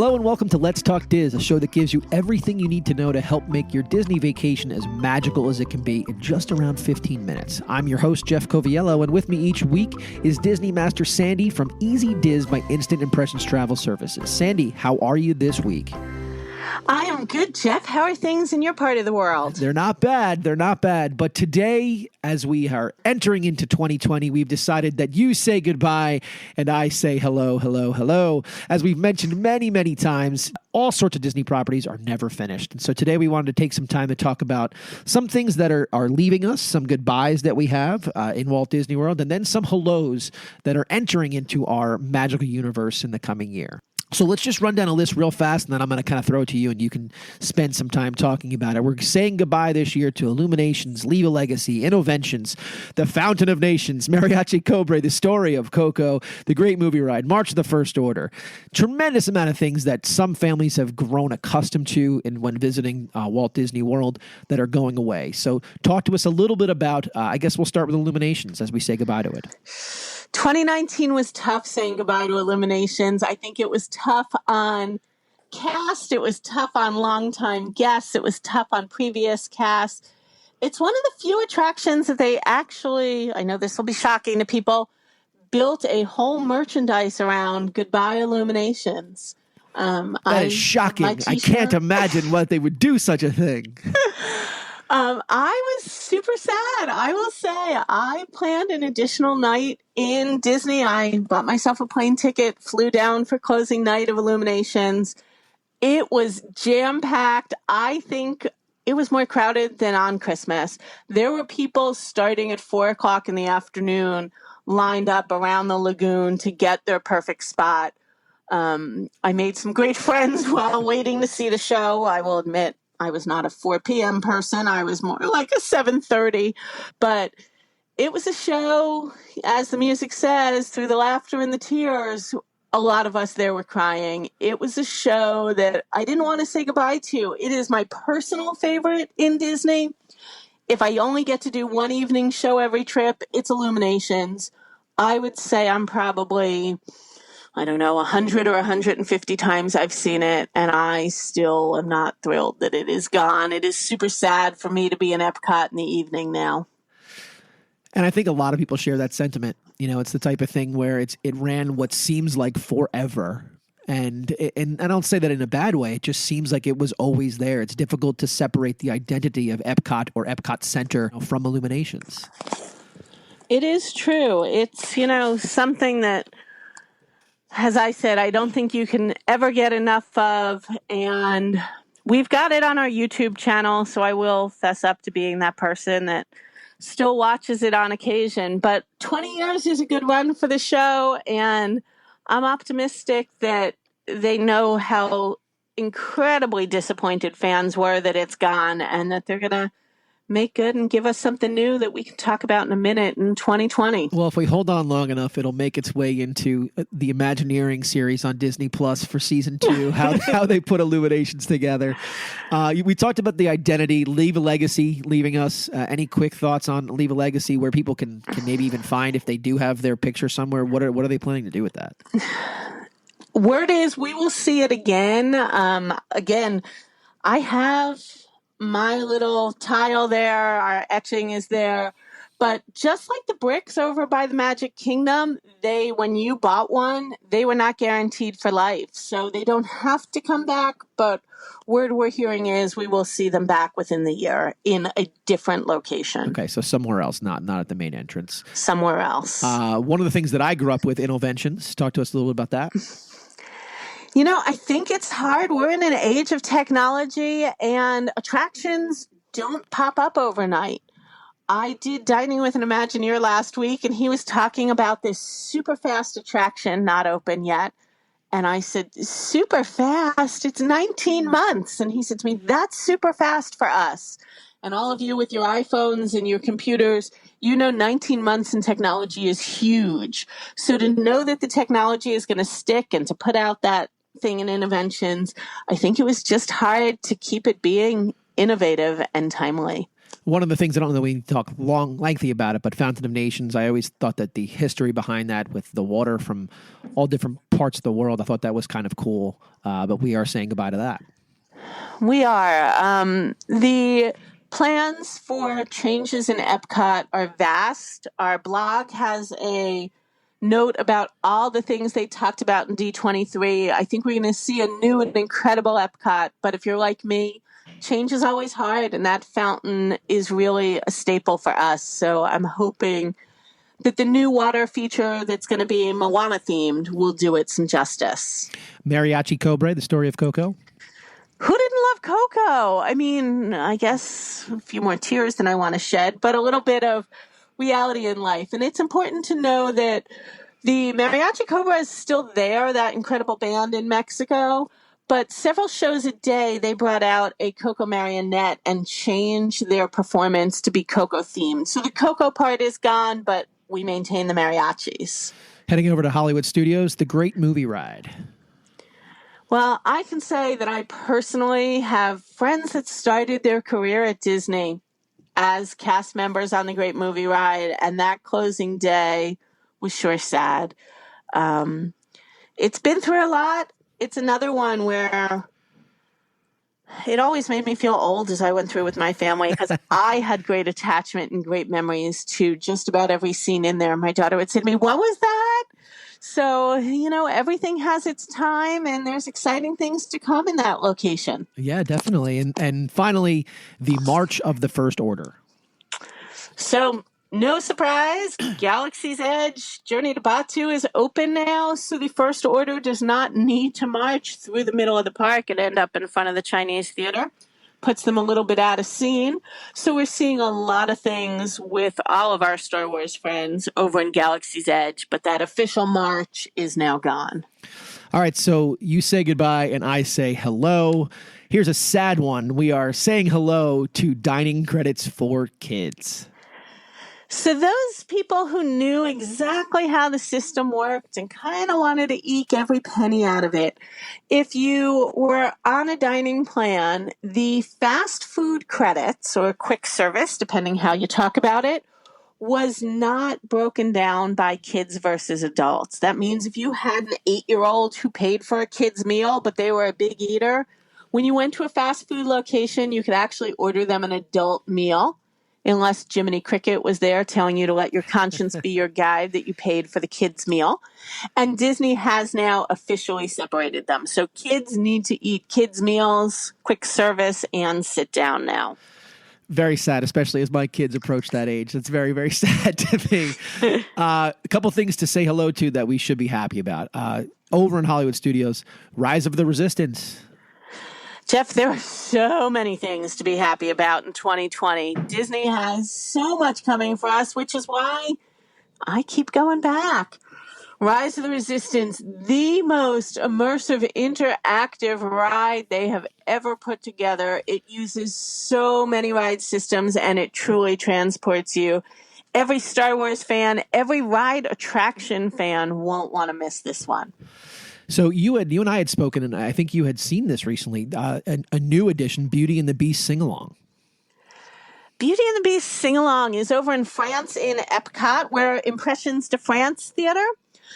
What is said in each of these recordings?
Hello and welcome to Let's Talk Diz, a show that gives you everything you need to know to help make your Disney vacation as magical as it can be in just around 15 minutes. I'm your host, Jeff Coviello, and with me each week is Disney Master Sandy from Easy Diz by Instant Impressions Travel Services. Sandy, how are you this week? I am good, Jeff. How are things in your part of the world? They're not bad. They're not bad. But today, as we are entering into 2020, we've decided that you say goodbye and I say hello, hello, hello. As we've mentioned many, many times, all sorts of Disney properties are never finished. And so today we wanted to take some time to talk about some things that are leaving us, some goodbyes that we have in Walt Disney World, and then some hellos that are entering into our magical universe in the coming year. So let's just run down a list real fast, and then I'm going to kind of throw it to you, and you can spend some time talking about it. We're saying goodbye this year to Illuminations, Leave a Legacy, Innoventions, The Fountain of Nations, Mariachi, Cobre, The Story of Coco, The Great Movie Ride, March of the First Order. Tremendous amount of things that some families have grown accustomed to when visiting Walt Disney World that are going away. So talk to us a little bit about, I guess we'll start with Illuminations as we say goodbye to it. 2019 was tough saying goodbye to Illuminations. I think it was tough on cast. It was tough on longtime guests. It was tough on previous casts. It's one of the few attractions that they actually, I know this will be shocking to people, built a whole merchandise around Goodbye Illuminations. That is shocking. I can't imagine what they would do such a thing. I was super sad. I will say I planned an additional night in Disney. I bought myself a plane ticket, flew down for closing night of Illuminations. It was jam-packed. I think it was more crowded than on Christmas. There were people starting at 4 o'clock in the afternoon lined up around the lagoon to get their perfect spot. I made some great friends while waiting to see the show. I will admit, I was not a 4 p.m. person. I was more like a 7:30. But it was a show, as the music says, through the laughter and the tears. A lot of us there were crying. It was a show that I didn't want to say goodbye to. It is my personal favorite in Disney. If I only get to do one evening show every trip, it's Illuminations. I would say I'm probably, 100 or 150 times I've seen it, and I still am not thrilled that it is gone. It is super sad for me to be in Epcot in the evening now. And I think a lot of people share that sentiment. You know, it's the type of thing where it ran what seems like forever. And I don't say that in a bad way. It just seems like it was always there. It's difficult to separate the identity of Epcot or Epcot Center from Illuminations. It is true. It's, something that, as I said, I don't think you can ever get enough of. And we've got it on our YouTube channel, so I will fess up to being that person that still watches it on occasion. But 20 years is a good run for the show, and I'm optimistic that they know how incredibly disappointed fans were that it's gone, and that they're going to make good and give us something new that we can talk about in a minute in 2020. Well, if we hold on long enough, it'll make its way into the Imagineering series on Disney Plus for season 2, how they put Illuminations together. We talked about the identity, Leave a Legacy, leaving us. Any quick thoughts on Leave a Legacy, where people can maybe even find if they do have their picture somewhere? What are they planning to do with that? Word is we will see it again. I have my little tile there, our etching is there. But just like the bricks over by the Magic Kingdom, when you bought one, they were not guaranteed for life. So they don't have to come back, but word we're hearing is we will see them back within the year in a different location. Okay, so somewhere else, not at the main entrance. Somewhere else. One of the things that I grew up with, Innoventions. Talk to us a little bit about that. I think it's hard. We're in an age of technology, and attractions don't pop up overnight. I did Dining with an Imagineer last week, and he was talking about this super fast attraction not open yet. And I said, super fast? It's 19 months. And he said to me, that's super fast for us. And all of you with your iPhones and your computers, 19 months in technology is huge. So to know that the technology is going to stick and to put out that thing in Innoventions, I think it was just hard to keep it being innovative and timely. One of the things, I don't know, we talk lengthy about it, but Fountain of Nations, I always thought that the history behind that with the water from all different parts of the world. I thought that was kind of cool, but we are saying goodbye to that. We are. The plans for changes in Epcot are vast. Our blog has a note about all the things they talked about in D23. I think we're going to see a new and incredible Epcot, but if you're like me, change is always hard, and that fountain is really a staple for us. So I'm hoping that the new water feature that's going to be Moana themed will do it some justice. Mariachi Cobre, the story of Coco. Who didn't love Coco? I mean, I guess a few more tears than I want to shed, but a little bit of reality in life. And it's important to know that the Mariachi Cobra is still there, that incredible band in Mexico. But several shows a day, they brought out a Coco marionette and changed their performance to be Coco themed. So the Coco part is gone, but we maintain the mariachis. Heading over to Hollywood Studios, the Great Movie Ride. Well, I can say that I personally have friends that started their career at Disney as cast members on the Great Movie Ride, and that closing day was sure sad. It's been through a lot. It's another one where it always made me feel old as I went through with my family because I had great attachment and great memories to just about every scene in there. My daughter would say to me, "What was that?" So, everything has its time, and there's exciting things to come in that location. Yeah, definitely. And finally, the March of the First Order. So, no surprise, Galaxy's Edge, Journey to Batuu is open now, so the First Order does not need to march through the middle of the park and end up in front of the Chinese Theater. Puts them a little bit out of scene. So we're seeing a lot of things with all of our Star Wars friends over in Galaxy's Edge, but that official march is now gone. All right, so you say goodbye and I say hello. Here's a sad one. We are saying hello to dining credits for kids. So those people who knew exactly how the system worked and kind of wanted to eke every penny out of it, if you were on a dining plan, the fast food credits or quick service, depending how you talk about it, was not broken down by kids versus adults. That means if you had an 8-year-old who paid for a kid's meal, but they were a big eater, when you went to a fast food location, you could actually order them an adult meal. Unless Jiminy Cricket was there telling you to let your conscience be your guide that you paid for the kids' meal. And Disney has now officially separated them. So kids need to eat kids' meals, quick service, and sit down now. Very sad, especially as my kids approach that age. It's very, very sad to me. A couple things to say hello to that we should be happy about. Over in Hollywood Studios, Rise of the Resistance. Jeff, there are so many things to be happy about in 2020. Disney has so much coming for us, which is why I keep going back. Rise of the Resistance, the most immersive, interactive ride they have ever put together. It uses so many ride systems, and it truly transports you. Every Star Wars fan, every ride attraction fan won't want to miss this one. So you and I had spoken, and I think you had seen this recently, a new edition, Beauty and the Beast Sing-Along. Beauty and the Beast Sing-Along is over in France in Epcot, where Impressions de France Theater.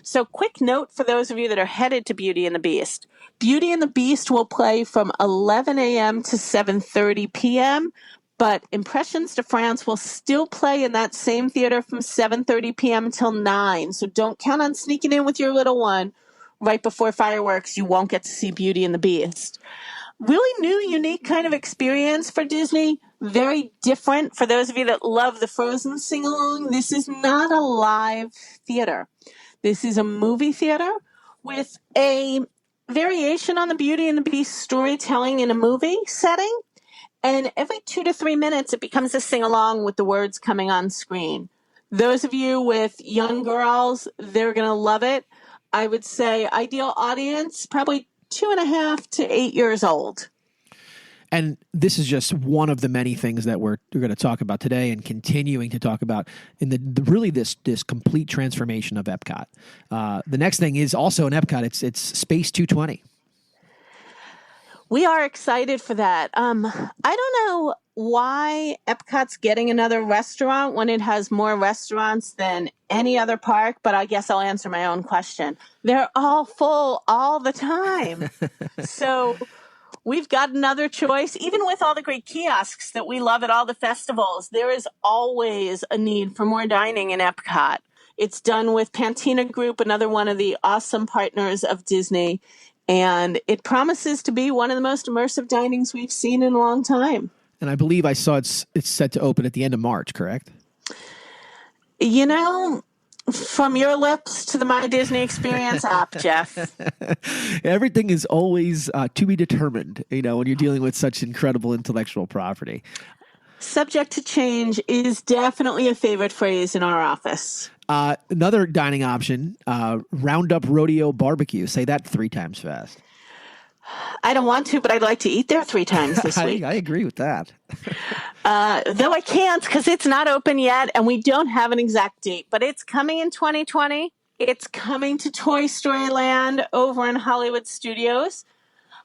So quick note for those of you that are headed to Beauty and the Beast. Beauty and the Beast will play from 11 a.m. to 7:30 p.m., but Impressions de France will still play in that same theater from 7:30 p.m. until 9. So don't count on sneaking in with your little one. Right before fireworks, you won't get to see Beauty and the Beast. Really new, unique kind of experience for Disney. Very different for those of you that love the Frozen sing-along. This is not a live theater. This is a movie theater with a variation on the Beauty and the Beast storytelling in a movie setting. And every 2 to 3 minutes, it becomes a sing-along with the words coming on screen. Those of you with young girls, they're going to love it. I would say ideal audience, probably 2.5 to 8 years old. And this is just one of the many things that we're going to talk about today and continuing to talk about in really this complete transformation of Epcot. The next thing is also in Epcot. It's Space 220. We are excited for that. I don't know why Epcot's getting another restaurant when it has more restaurants than any other park, but I guess I'll answer my own question. They're all full all the time. So we've got another choice. Even with all the great kiosks that we love at all the festivals, there is always a need for more dining in Epcot. It's done with Pantina Group, another one of the awesome partners of Disney, and it promises to be one of the most immersive dinings we've seen in a long time. And I believe I saw it's set to open at the end of March, correct? You know, from your lips to the My Disney Experience app, Jeff. Everything is always to be determined, when you're dealing with such incredible intellectual property. Subject to change is definitely a favorite phrase in our office. Another dining option, Roundup Rodeo BBQ. Say that 3 times fast. I don't want to, but I'd like to eat there 3 times this week. I agree with that. Though I can't because it's not open yet and we don't have an exact date, but it's coming in 2020. It's coming to Toy Story Land over in Hollywood Studios.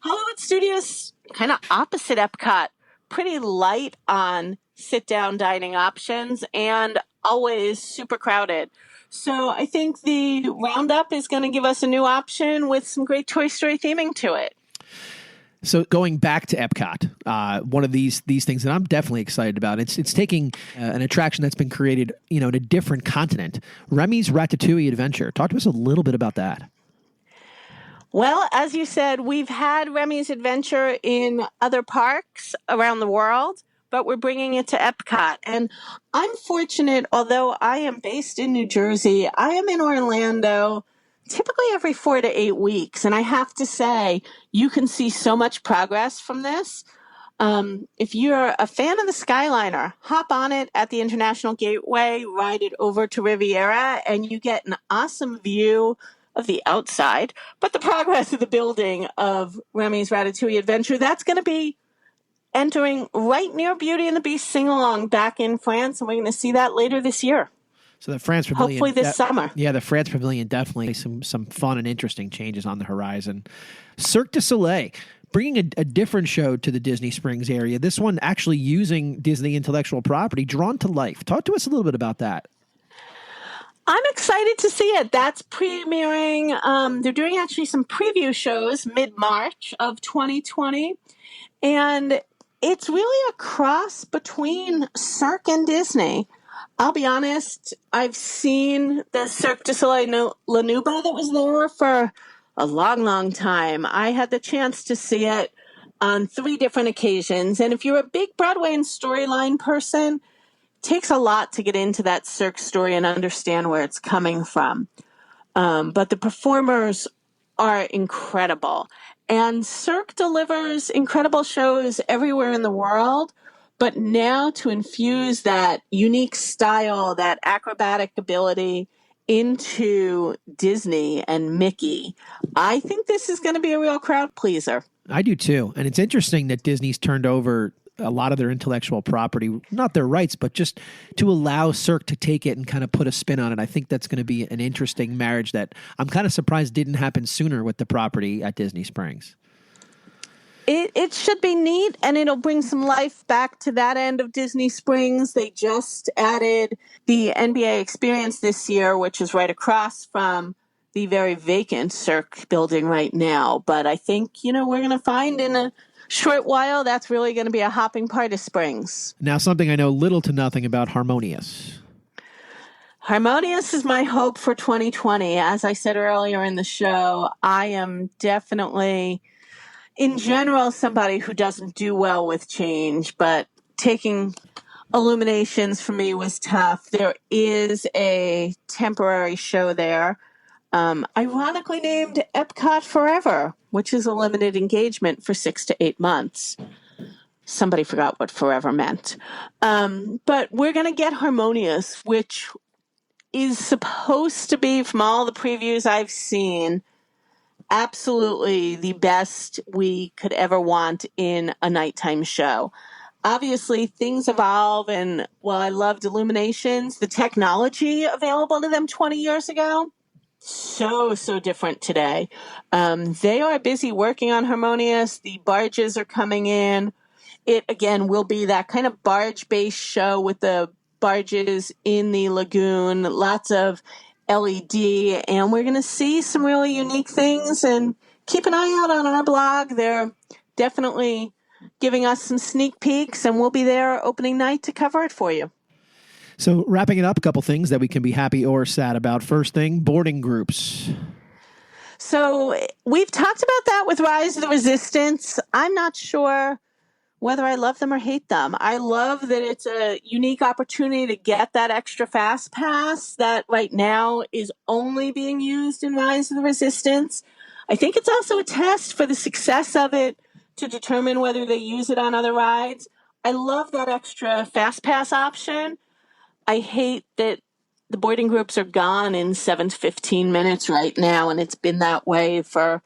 Hollywood Studios, kind of opposite Epcot, pretty light on sit-down dining options and always super crowded. So I think the Roundup is going to give us a new option with some great Toy Story theming to it. So going back to Epcot, one of these things that I'm definitely excited about, it's taking an attraction that's been created, in a different continent. Remy's Ratatouille Adventure. Talk to us a little bit about that. Well, as you said, we've had Remy's Adventure in other parks around the world, but we're bringing it to Epcot. And I'm fortunate, although I am based in New Jersey, I am in Orlando typically every 4 to 8 weeks. And I have to say, you can see so much progress from this. If you're a fan of the Skyliner, hop on it at the International Gateway, ride it over to Riviera, and you get an awesome view of the outside. But the progress of the building of Remy's Ratatouille Adventure, that's going to be entering right near Beauty and the Beast sing-along back in France, and we're going to see that later this year. So the France Pavilion, hopefully this summer. Yeah, the France Pavilion, definitely some fun and interesting changes on the horizon. Cirque du Soleil, bringing a different show to the Disney Springs area. This one actually using Disney intellectual property drawn to life. Talk to us a little bit about that. I'm excited to see it. That's premiering. They're doing actually some preview shows mid-March of 2020. And it's really a cross between Cirque and Disney. I'll be honest, I've seen the Cirque du Soleil La Nuba that was there for a long, long time. I had the chance to see it on 3 different occasions. And if you're a big Broadway and storyline person, it takes a lot to get into that Cirque story and understand where it's coming from. But the performers are incredible. And Cirque delivers incredible shows everywhere in the world. But now to infuse that unique style, that acrobatic ability into Disney and Mickey, I think this is going to be a real crowd pleaser. I do too. And it's interesting that Disney's turned over a lot of their intellectual property, not their rights, but just to allow Cirque to take it and kind of put a spin on it. I think that's going to be an interesting marriage that I'm kind of surprised didn't happen sooner with the property at Disney Springs. It should be neat, and it'll bring some life back to that end of Disney Springs. They just added the NBA Experience this year, which is right across from the very vacant Cirque building right now. But I think, we're going to find in a short while that's really going to be a hopping part of Springs. Now, something I know little to nothing about, Harmonius. Harmonius is my hope for 2020. As I said earlier in the show, I am definitely, in general, somebody who doesn't do well with change, but taking Illuminations for me was tough. There is a temporary show there, ironically named Epcot Forever, which is a limited engagement for 6 to 8 months. Somebody forgot what forever meant. But we're going to get Harmonius, which is supposed to be, from all the previews I've seen, absolutely the best we could ever want in a nighttime show. Obviously, things evolve, and while I loved Illuminations, the technology available to them 20 years ago, so different today. They are busy working on Harmonious. The barges are coming in, It, again, will be that kind of barge-based show with the barges in the lagoon, lots of LED, and we're going to see some really unique things. And keep an eye out on our blog. They're definitely giving us some sneak peeks, and we'll be there opening night to cover it for you. So wrapping it up, a couple things that we can be happy or sad about. First thing, boarding groups. So we've talked about that with Rise of the Resistance. I'm not sure whether I love them or hate them. I love that it's a unique opportunity to get that extra fast pass that right now is only being used in Rise of the Resistance. I think it's also a test for the success of it to determine whether they use it on other rides. I love that extra fast pass option. I hate that the boarding groups are gone in 7 to 15 minutes right now, and it's been that way for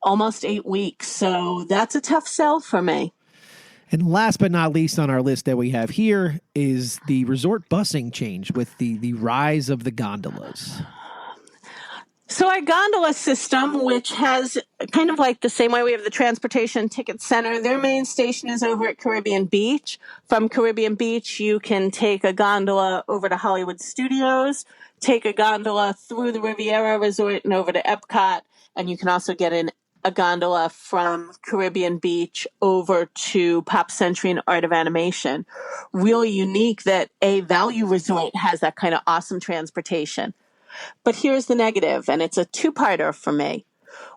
almost 8 weeks. So that's a tough sell for me. And last but not least on our list that we have here is the resort busing change with the rise of the gondolas. So our gondola system, which has kind of like the same way we have the Transportation Ticket Center, their main station is over at Caribbean Beach. From Caribbean Beach, you can take a gondola over to Hollywood Studios, take a gondola through the Riviera Resort and over to Epcot, and you can also get a gondola from Caribbean Beach over to Pop Century and Art of Animation. Really unique that a value resort has that kind of awesome transportation. But here's the negative, and it's a two-parter for me.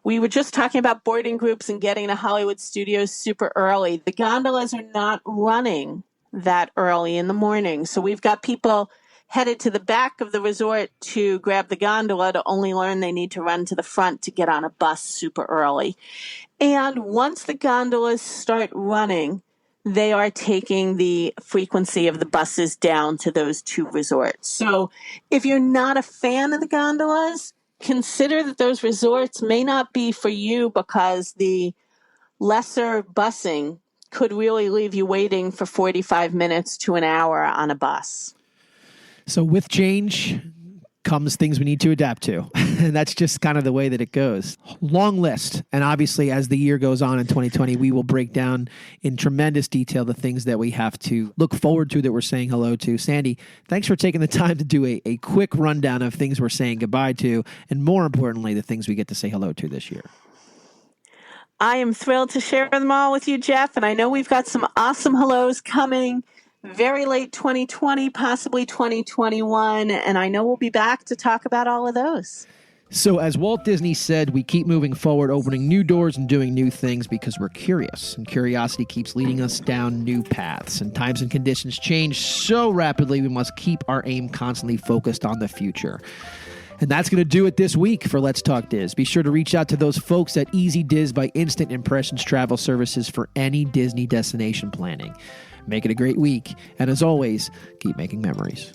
We were just talking about boarding groups and getting to Hollywood Studios super early. The gondolas are not running that early in the morning. So we've got people headed to the back of the resort to grab the gondola to only learn they need to run to the front to get on a bus super early. And once the gondolas start running, they are taking the frequency of the buses down to those two resorts. So if you're not a fan of the gondolas, consider that those resorts may not be for you because the lesser busing could really leave you waiting for 45 minutes to an hour on a bus. So with change comes things we need to adapt to. And that's just kind of the way that it goes. Long list. And obviously, as the year goes on in 2020, we will break down in tremendous detail the things that we have to look forward to that we're saying hello to. Sandy, thanks for taking the time to do a quick rundown of things we're saying goodbye to, and more importantly, the things we get to say hello to this year. I am thrilled to share them all with you, Jeff, and I know we've got some awesome hellos coming very late 2020, possibly 2021, and I know we'll be back to talk about all of those. So as Walt Disney said, we keep moving forward, opening new doors and doing new things because we're curious, and curiosity keeps leading us down new paths. And times and conditions change so rapidly, we must keep our aim constantly focused on the future. And that's going to do it this week for Let's Talk Diz. Be sure to reach out to those folks at Easy Diz by Instant Impressions Travel Services for any Disney destination planning. Make it a great week. And as always, keep making memories.